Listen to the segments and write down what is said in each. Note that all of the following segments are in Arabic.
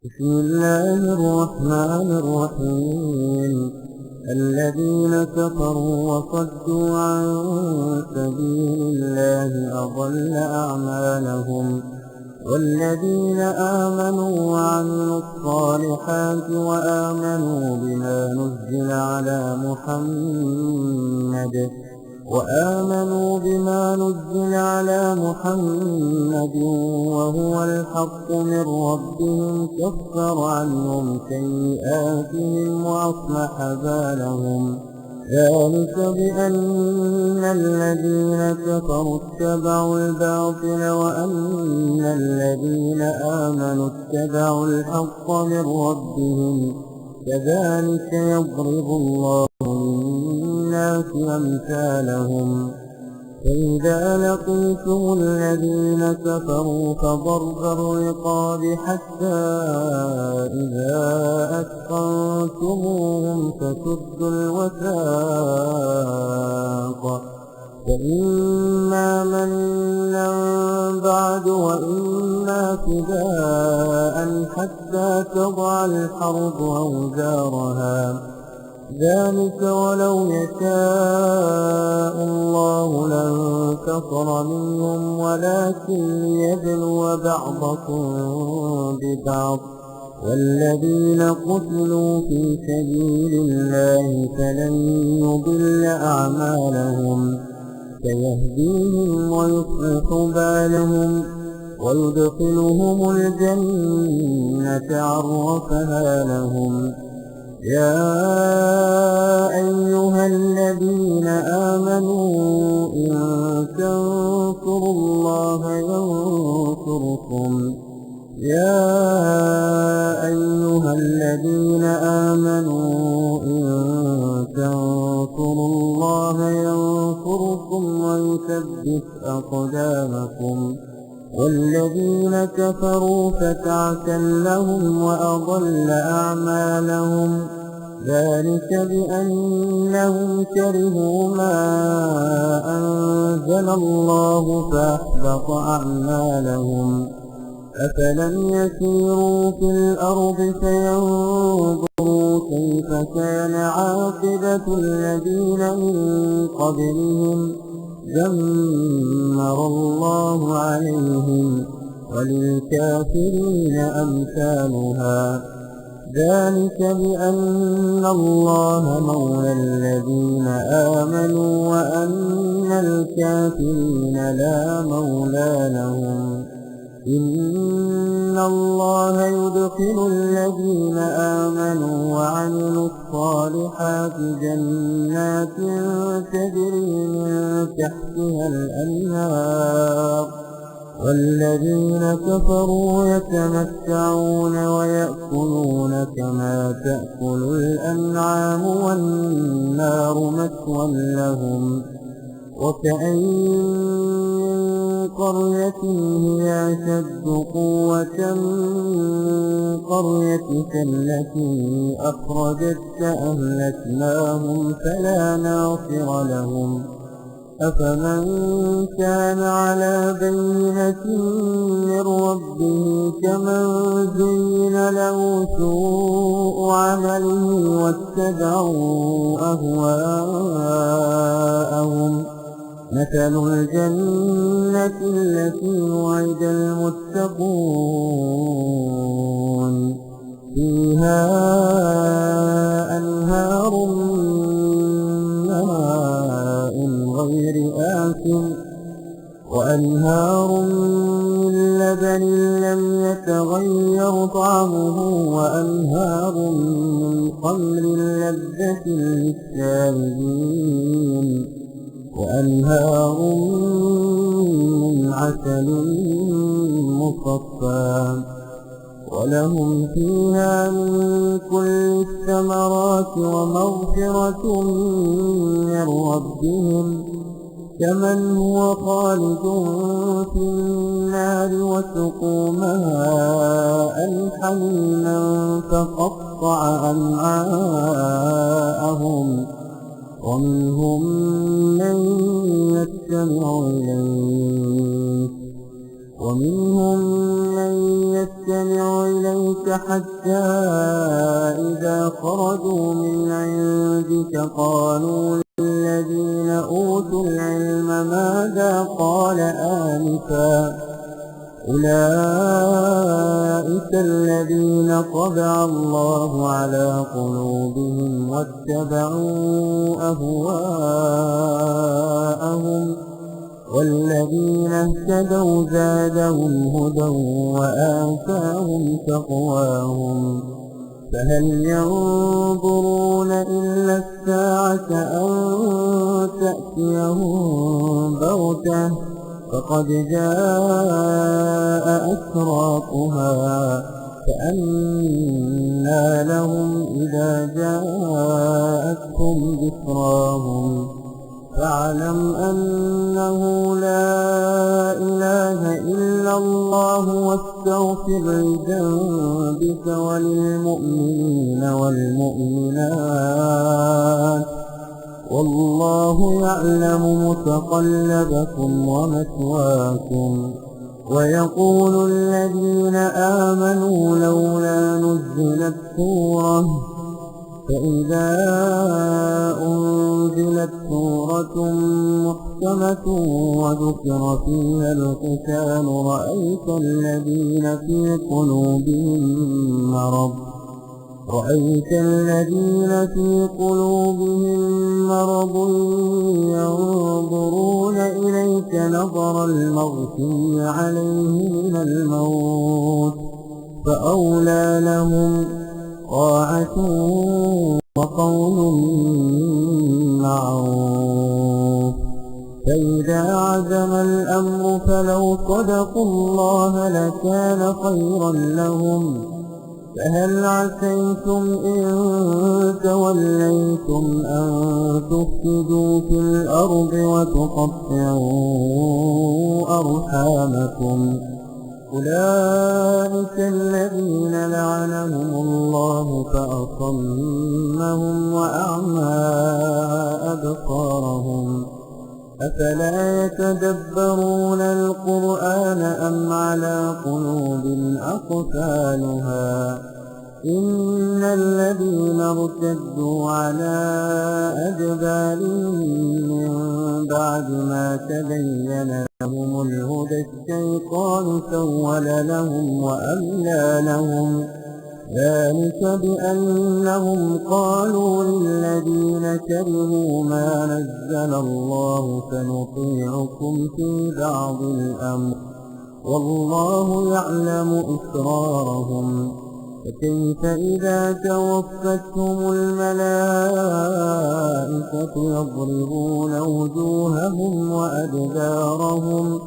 بسم الله الرحمن الرحيم. الذين كفروا وصدوا عن سبيل الله أضل أعمالهم، والذين آمنوا وعملوا الصالحات وآمنوا بما نزل على محمد وهو الحق من ربهم كفر عنهم سيئاتهم وأصلح بالهم. ذلك بأن الذين كفروا اتبعوا الباطل وأن الذين آمنوا اتبعوا الحق من ربهم. كذلك يضرب الله للناس أمثالهم. فإذا لقيتم الذين كفروا فضرب الرقاب حتى إذا أثخنتموهم فشدوا الوثاق، فإما منا بعد وإما فداء حتى تضع الحرب أوزارها. ذلك ولو يشاء الله لانتصر منهم ولكن ليبلو بعضكم ببعض. والذين قتلوا في سبيل الله فلن يضل أعمالهم، سيهديهم ويصلح بالهم ويدخلهم الجنة عرفها لهم. يا أيها الذين آمنوا إن تنصروا الله ينصركم ويثبت أقدامكم. والذين كفروا فتعسا لهم وأضل أعمالهم. ذلك بأنهم كرهوا ما أنزل الله فأحبط أعمالهم. أفلم يسيروا في الأرض فينظروا كيف كان عاقبة الذين من قبلهم دمر الله عليهم وللكافرين أمثالها. ذلك بأن الله مولى الذين آمنوا وأن الكافرين لا مولى لهم. إن الله يدخل الذين آمنوا وعملوا الصالحات جنات تجري من تحتها الأنهار، والذين كفروا يتمتعون ويأكلون كما تأكل الأنعام والنار مثوى لهم. وكأين من قرية هي أشد قوة من قريتك التي أخرجتك أهلكناهم فلا ناصر لهم. أفمن كان على بينة من ربه كمن زين له سوء عمله واتبعوا أهواءهم. مثل الجنة التي وعد المتقون فيها أنهار من ماء غير آسن وأنهار من لبن لم يتغير طعمه وأنهار من خمر لذة للشاربين وأنهار من عسل مصفى ولهم فيها من كل الثمرات ومغفرة من ربهم كمن هو خالد في النار وسقوا ماء حميما فقطع أمعاءهم. ومنهم من يستمع إليك ومنهم من نستمع إليك حتى إذا خرجوا من عندك قالوا للذين أوتوا العلم ماذا قال آنفا أولئك الذين طبع الله على قلوبهم واتبعوا أهواءهم والذين اهتدوا زادهم هدى وآتاهم تقواهم فهل ينظرون إلا الساعة أن تأتيهم بغتة فقد جاء أشراطها فأنى لهم إذا جاءتهم ذكراهم فاعلم أنه لا إله إلا الله واستغفر لذنبك وللمؤمنين والمؤمنات والله يعلم متقلبكم ومثواكم ويقول الذين آمنوا لولا نزلت سورة فإذا أنزلت سورة محكمة وذكر فيها القتال رأيت الذين في قلوبهم مرض ينظرون إليك نظر المغشي عليه من الموت فأولى لهم طاعة وقول معروف فإذا عزم الأمر فلو صدقوا الله لكان خيرا لهم فهل عسيتم إن توليتم أن تفسدوا في الأرض وتقطعوا أرحامكم أولئك الذين لعنهم الله فأصمهم وأعمى أبصارهم أفلا يتدبرون القرآن أم على قلوب أقفالها إن الذين ارتدوا على أدبارهم من بعد ما تبين لهم الهدى الشيطان سول لهم وأملى لهم ذلك بأنهم قالوا للذين كرهوا ما نزل الله سنطيعكم في بعض الأمر والله يعلم إسرارهم فكيف إذا توفتهم الملائكة يضربون وجوههم وأدبارهم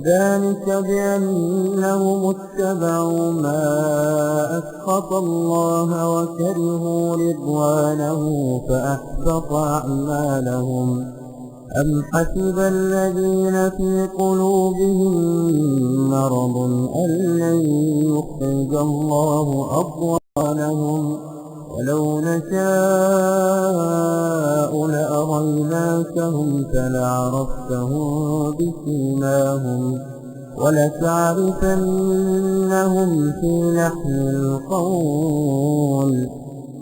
ذلك بأنهم اتبعوا ما أسخط الله وكرهوا رضوانه فأحبط أعمالهم أم حسب الذين في قلوبهم مرض أن لن يخرج الله أضغانهم ولو نشاء لأريناكهم فلعرفتهم بسيماهم ولتعرفنهم في لحن القول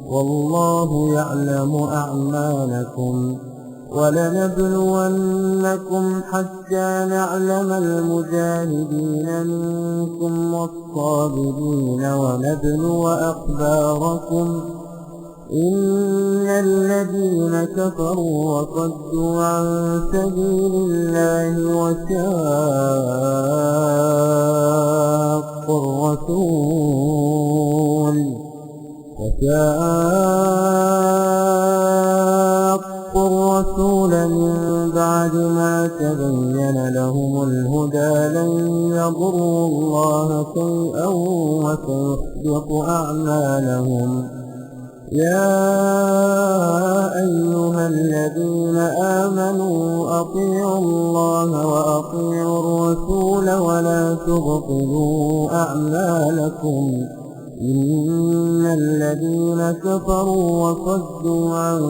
والله يعلم أعمالكم ولنبلونكم حتى نعلم المجاهدين منكم والصابرين ونبلو أخباركم إن الذين كفروا وصدوا عن سبيل الله وشاقوا الرسول من بعد ما تبين لهم الهدى لن يضروا الله شيئا وسيحبط أعمالهم يا أيها الذين آمنوا أطيعوا الله وأطيعوا الرسول ولا تبطلوا أعمالكم إن الذين كفروا وصدوا عن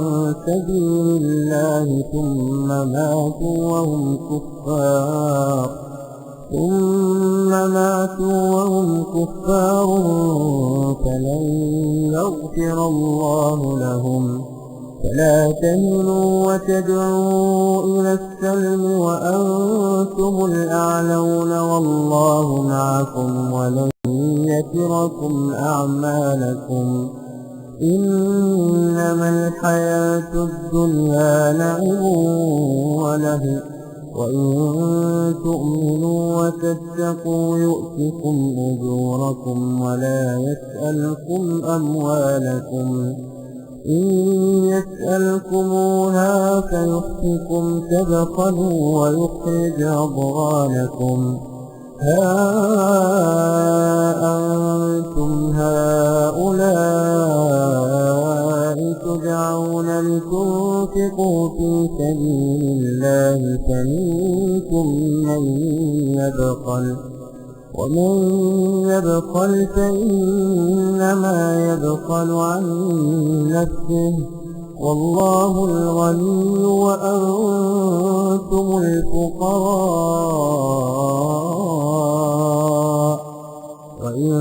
سبيل الله ثم ماتوا وهم كفار ثم ماتوا وهم كفار فلن يغفر الله لهم. فلا تهنوا وتدعوا إلى السلم وأنتم الأعلون والله معكم ولن يتركم أعمالكم. إنما الحياة الدنيا لعب ولهو وإن تؤمنوا وتتقوا يؤتكم أجوركم ولا يسألكم أموالكم. إن يسألكموها فيحفكم تبخلوا ويخرج أضغانكم. ها أنتم هؤلاء تدعون لتنفقوا في سبيل الله فمنكم من يبخل ومن يبخل فإنما يبخل عن نفسه والله الغني وأنتم الفقراء. وإن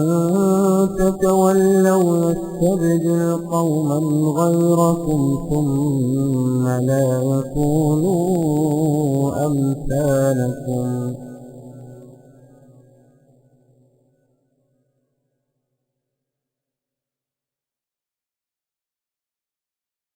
تتولوا يستبدل قوما غيركم ثم لا يكونوا أمثالكم.